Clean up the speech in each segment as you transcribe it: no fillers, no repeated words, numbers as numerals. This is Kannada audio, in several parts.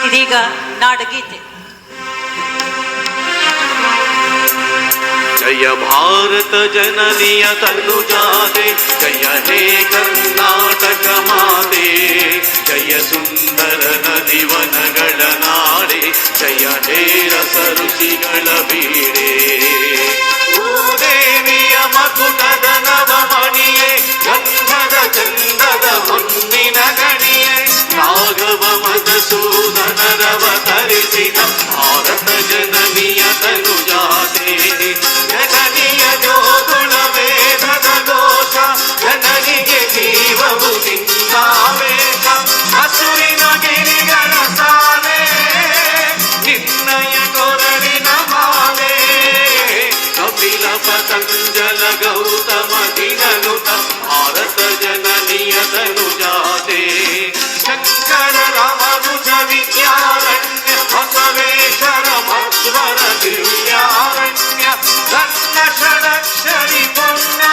ಇದೀಗ ನಾಡಗೀತೆ. ಜಯ ಭಾರತ ಜನನಿಯ ತನುಜಾತೆ, ಜಯ ಹೇ ಕರ್ನಾಟಕ ಮಾತೆ, ಜಯ ಸುಂದರ ನದಿವನಗಳ ನಾಡೆ, ಜಯ ಹೇ ರಸ ಋಷಿಗಳ ಬೀಡೆ. ಭೂದೇವಿಯ ಮಕುಟದ ನವಮಣಿಯೇ, ಗಂಧದ ಚಂದದ ಹೊನ್ನಿನ ಗಣಿಯೇ, ರಾಘವ ಮಧುಸೂದನರವತರಿಸಿದ ಭಾರತ ಜನನಿಯ ತನುಜಾತೆ. ಜನನಿಯ ಜೋಗುಳ ವೇದದ ಘೋಷ, ಜನನಿಗೆ ಜೀವವು ನಿನ್ನಾವೇಶ. ಹಸುರಿನ ಗಿರಿಗಳ ಸಾಲೆ, ನಿನ್ನಯ ಕೊರಳಿನ ಮಾಲೆ. ಕಪಿಲ ಪತಂಜಲ ಗೌತಮ ದಿನನುತ ಭಾರತ ಜನನಿಯ ತನುಜಾತೆ. ಶಂಕರ ರಾಮನುಜ ವಿದ್ಯಾರಣ್ಯ, ಬಸವೇಶ್ವರ ಮಧ್ವರ ದಿವ್ಯಾರಣ್ಯ. ನನ್ನ ಷಡಕ್ಷರಿ ಪುಣ್ಯ,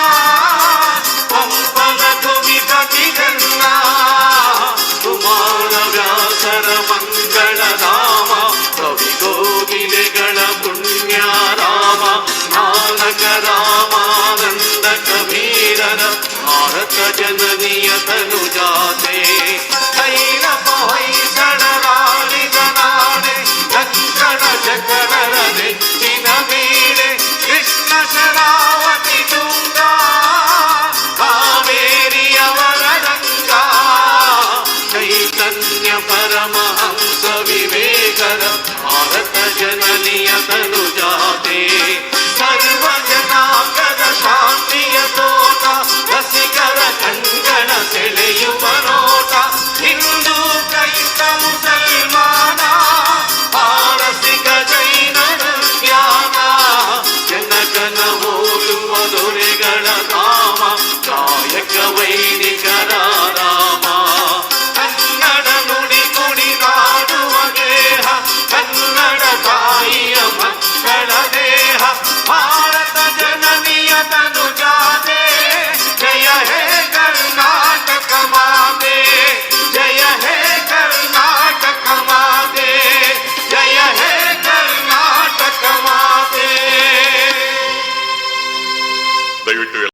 ಪಂಪನ ಕುಮಿತತಿ ಜನ್ನ. ಕುಮಾರ ವ್ಯಾಸರ ಮಂಗಳ ಧಾಮ, ಕವಿ ಕೋಗಿಲೆಗಳ ಪುಣ್ಯ ರಾಮ. ನಾನಕ ರಾಮಾನಂದ ಕಬೀರರ ಭಾರತ ಜನನಿಯ ತನುಜಾತೆ. ಭೈರವ ಹೊಯ್ಸಳರಾಳಿದ ನಾಡೆ, ಕಂಕಣ ಜಕಣರ ನೆಚ್ಚಿನ ಬೀಡೆ. ಕೃಷ್ಣ ಶರಾವತಿ ತುಂಗ, ಕಾವೇರಿಯವರ ರಂಗ. ಚೈತನ್ಯ ಪರಮಹಂಸ ವಿವೇಕರ ಭಾರತ ಜನನಿಯ ತನುಜಾತೆ. ಸರ್ವ ಜನಾಂಗದ ಶಾಂತ